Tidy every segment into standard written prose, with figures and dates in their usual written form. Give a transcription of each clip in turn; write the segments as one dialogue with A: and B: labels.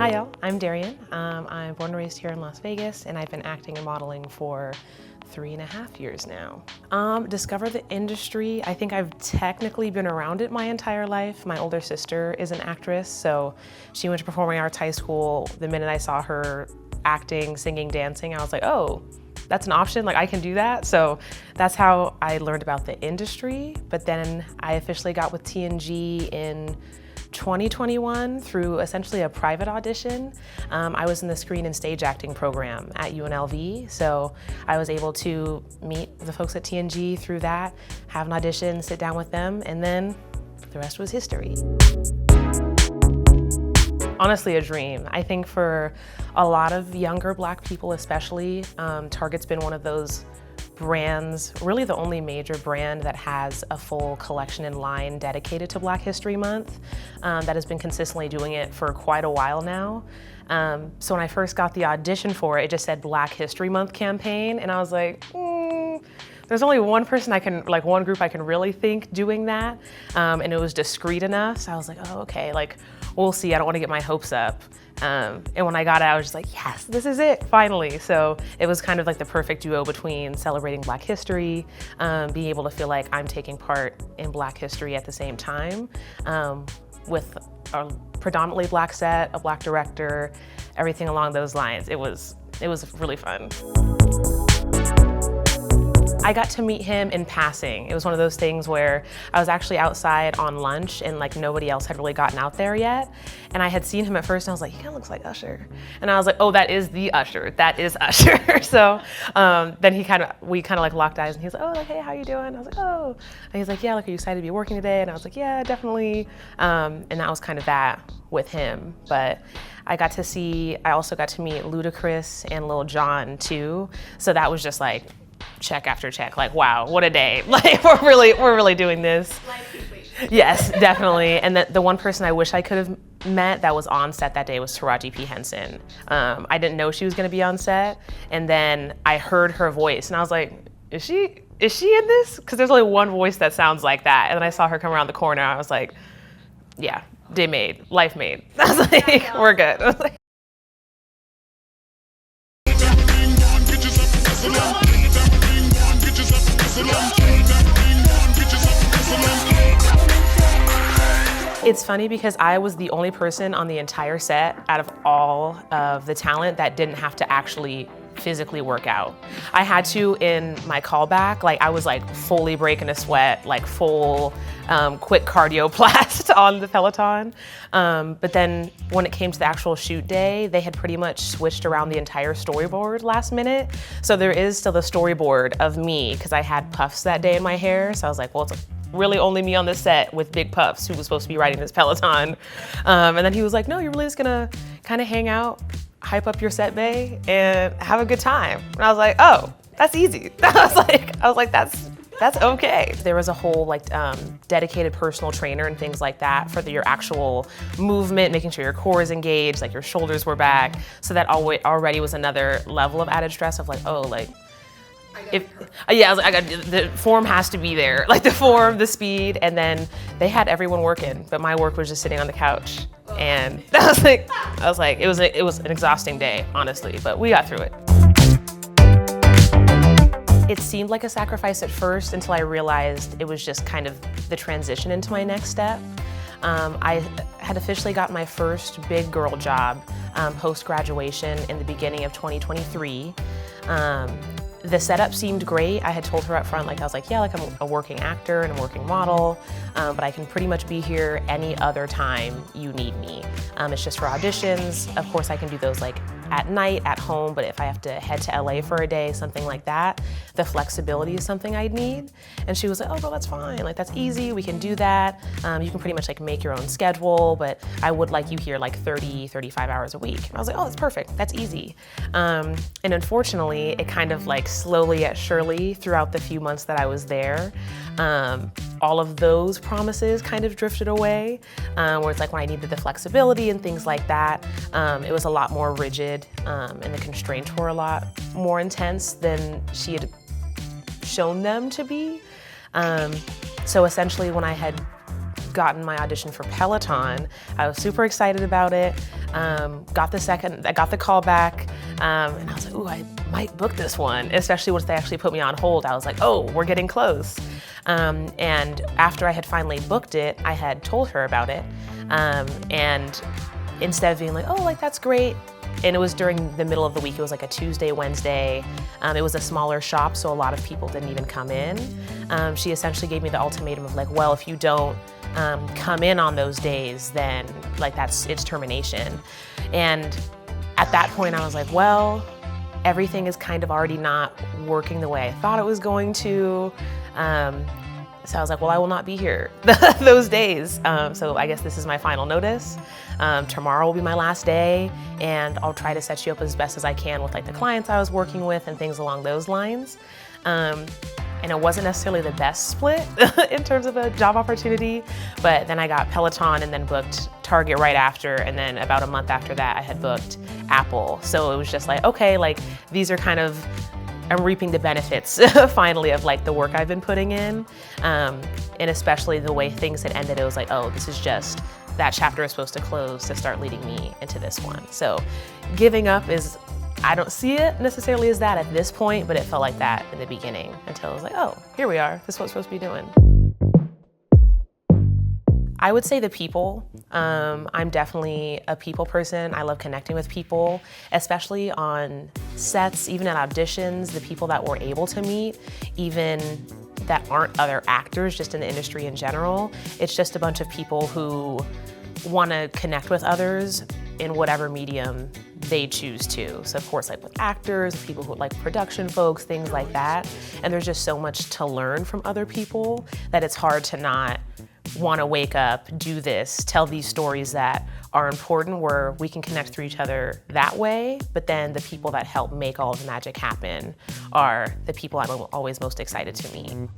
A: Hi y'all, I'm Darian. I'm born and raised here in Las Vegas, and I've been acting and modeling for 3.5 years now. Discover the industry. I think I've technically been around it my entire life. My older sister is an actress, so she went to performing arts high school. The minute I saw her acting, singing, dancing, I was like, oh, that's an option, like I can do that. So that's how I learned about the industry. But then I officially got with TNG in 2021 through essentially a private audition. I was in the screen and stage acting program at UNLV, so I was able to meet the folks at TNG through that, have an audition, sit down with them, and then the rest was history. Honestly, a dream. I think for a lot of younger Black people especially, Target's been one of those brands, really the only major brand that has a full collection in line dedicated to Black History Month, that has been consistently doing it for quite a while now. So when I first got the audition for it, it just said Black History Month campaign, and I was like, there's only one person one group I can really think doing that, and it was discreet enough, so I was like, oh, okay, like, we'll see, I don't want to get my hopes up. And when I got it, I was just like, yes, this is it, finally. So it was kind of like the perfect duo between celebrating Black history, being able to feel like I'm taking part in Black history at the same time, with a predominantly Black set, a Black director, everything along those lines. It was really fun. I got to meet him in passing. It was one of those things where I was actually outside on lunch and like nobody else had really gotten out there yet. And I had seen him at first and I was like, he kind of looks like Usher. And I was like, oh, that is the Usher. That is Usher. So then we kind of like locked eyes and he was like, oh, like, hey, how you doing? I was like, oh. And he's like, yeah, like, are you excited to be working today? And I was like, yeah, definitely. And that was kind of that with him. But I also got to meet Ludacris and Lil Jon too. So that was just like, check after check, like, wow, what a day. Like, we're really doing this. Yes, definitely. And the one person I wish I could have met that was on set that day was Taraji P. Henson. I didn't know she was gonna be on set, and then I heard her voice and I was like, is she in this? Because there's only one voice that sounds like that. And then I saw her come around the corner, I was like, yeah, day made, life made. I was like, we're good. I was like, it's funny because I was the only person on the entire set out of all of the talent that didn't have to actually physically work out. I had to in my callback, like I was like fully breaking a sweat, like full quick cardio blast on the Peleton. But then when it came to the actual shoot day, they had pretty much switched around the entire storyboard last minute. So there is still the storyboard of me because I had puffs that day in my hair. So I was like, well, it's really only me on the set with big puffs who was supposed to be riding this Peleton. And then he was like, no, you're really just gonna kind of hang out, hype up your set bay and have a good time. And I was like, oh, that's easy. I was like, that's okay. There was a whole like dedicated personal trainer and things like that for your actual movement, making sure your core is engaged, like your shoulders were back. So that already was another level of added stress of like, oh, like, I was like, the form has to be there, like the form, the speed, and then they had everyone working, but my work was just sitting on the couch, and I was like, it was an exhausting day, honestly, but we got through it. It seemed like a sacrifice at first until I realized it was just kind of the transition into my next step. I had officially got my first big girl job post-graduation in the beginning of 2023. The setup seemed great. I had told her up front, like I was like, yeah, like I'm a working actor and a working model, but I can pretty much be here any other time you need me. It's just for auditions. Of course, I can do those like at night, at home, but if I have to head to LA for a day, something like that, the flexibility is something I'd need. And she was like, oh, well, that's fine. Like, that's easy, we can do that. You can pretty much like make your own schedule, but I would like you here like 30, 35 hours a week. And I was like, oh, that's perfect, that's easy. And unfortunately, it kind of like slowly yet surely throughout the few months that I was there, all of those promises kind of drifted away, where it's like when I needed the flexibility and things like that, it was a lot more rigid, and the constraints were a lot more intense than she had shown them to be. So essentially when I had gotten my audition for Peleton. I was super excited about it. I got the call back, and I was like, ooh, I might book this one, especially once they actually put me on hold. I was like, oh, we're getting close. And after I had finally booked it, I had told her about it. And instead of being like, oh, like that's great, and it was during the middle of the week, it was like a Tuesday, Wednesday. It was a smaller shop, so a lot of people didn't even come in. She essentially gave me the ultimatum of like, well, if you don't come in on those days, then like it's termination. And at that point I was like, well, everything is kind of already not working the way I thought it was going to. So I was like, well, I will not be here those days. So I guess this is my final notice. Tomorrow will be my last day, and I'll try to set you up as best as I can with like the clients I was working with and things along those lines. And it wasn't necessarily the best split in terms of a job opportunity, but then I got Peleton and then booked Target right after, and then about a month after that I had booked Apple. So it was just like, okay, like these are kind of, I'm reaping the benefits finally of like the work I've been putting in. And especially the way things had ended, it was like, oh, this is just, that chapter is supposed to close to start leading me into this one. So giving up is, I don't see it necessarily as that at this point, but it felt like that in the beginning until I was like, oh, here we are. This is what we're supposed to be doing. I would say the people. I'm definitely a people person. I love connecting with people, especially on sets, even at auditions, the people that we're able to meet, even that aren't other actors, just in the industry in general. It's just a bunch of people who want to connect with others in whatever medium they choose to. So of course, like with actors, people who like production folks, things like that. And there's just so much to learn from other people that it's hard to not want to wake up, do this, tell these stories that are important where we can connect through each other that way. But then the people that help make all of the magic happen are the people I'm always most excited to meet.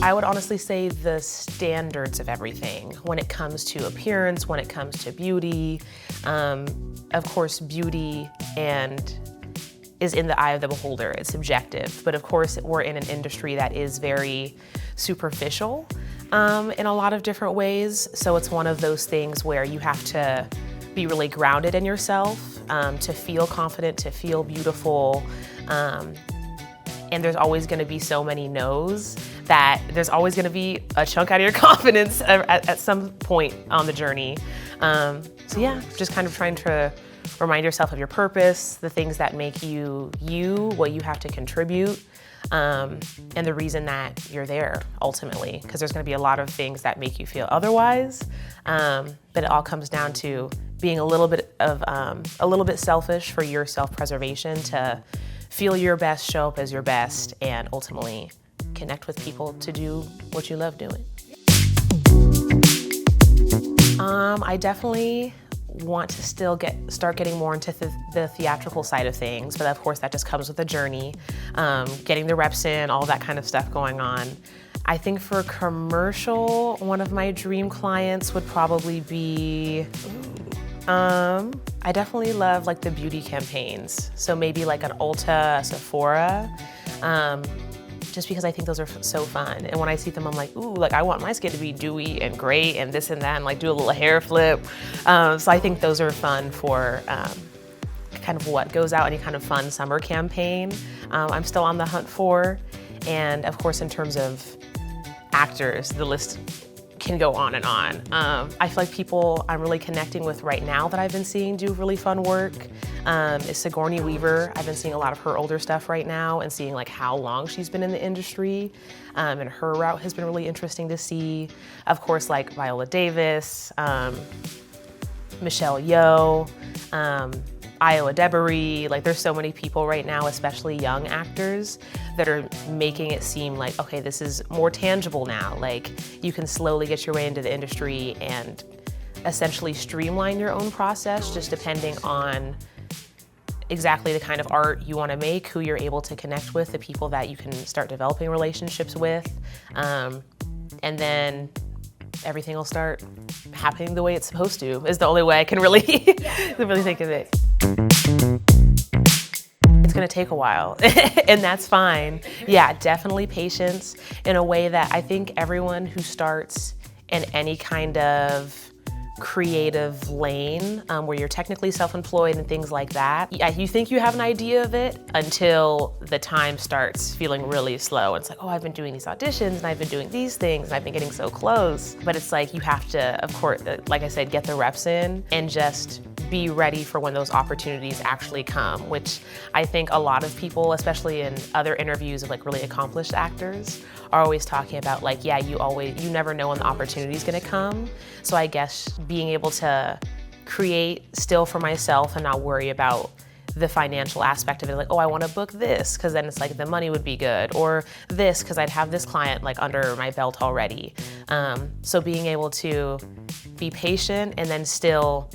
A: I would honestly say the standards of everything when it comes to appearance, when it comes to beauty. Of course, beauty is in the eye of the beholder. It's subjective, but of course we're in an industry that is very superficial in a lot of different ways. So it's one of those things where you have to be really grounded in yourself to feel confident, to feel beautiful. And there's always gonna be so many no's that there's always gonna be a chunk out of your confidence at some point on the journey. So yeah, just kind of trying to remind yourself of your purpose, the things that make you you, what you have to contribute, and the reason that you're there ultimately, because there's gonna be a lot of things that make you feel otherwise, but it all comes down to being a little bit selfish for your self-preservation to feel your best, show up as your best, and ultimately connect with people to do what you love doing. I definitely want to still start getting more into the theatrical side of things, but of course that just comes with a journey, getting the reps in, all that kind of stuff going on. I think for commercial, one of my dream clients would probably be, I definitely love like the beauty campaigns. So maybe like an Ulta, a Sephora, just because I think those are so fun. And when I see them, I'm like, ooh, like I want my skin to be dewy and great and this and that, and like do a little hair flip. So I think those are fun for kind of what goes out, any kind of fun summer campaign. I'm still on the hunt for. And of course, in terms of actors, the list can go on and on. I feel like people I'm really connecting with right now that I've been seeing do really fun work is Sigourney Weaver. I've been seeing a lot of her older stuff right now and seeing like how long she's been in the industry, and her route has been really interesting to see. Of course, like Viola Davis, Michelle Yeoh, Io Adebari, like there's so many people right now, especially young actors, that are making it seem like, okay, this is more tangible now. Like you can slowly get your way into the industry and essentially streamline your own process, just depending on exactly the kind of art you want to make, who you're able to connect with, the people that you can start developing relationships with, and then everything will start happening the way it's supposed to, is the only way I can really, really think of it. It's gonna take a while and that's fine. Yeah, definitely patience in a way that I think everyone who starts in any kind of creative lane where you're technically self-employed and things like that, you think you have an idea of it until the time starts feeling really slow. It's like, oh, I've been doing these auditions and I've been doing these things and I've been getting so close. But it's like you have to, of course, like I said, get the reps in and just be ready for when those opportunities actually come, which I think a lot of people, especially in other interviews of like really accomplished actors, are always talking about like, yeah, you never know when the opportunity is gonna come. So I guess being able to create still for myself and not worry about the financial aspect of it, like, oh, I want to book this because then it's like the money would be good, or this because I'd have this client like under my belt already. So being able to be patient and then still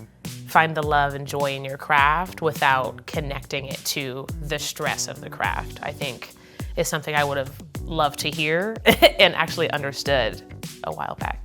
A: find the love and joy in your craft without connecting it to the stress of the craft, I think is something I would have loved to hear and actually understood a while back.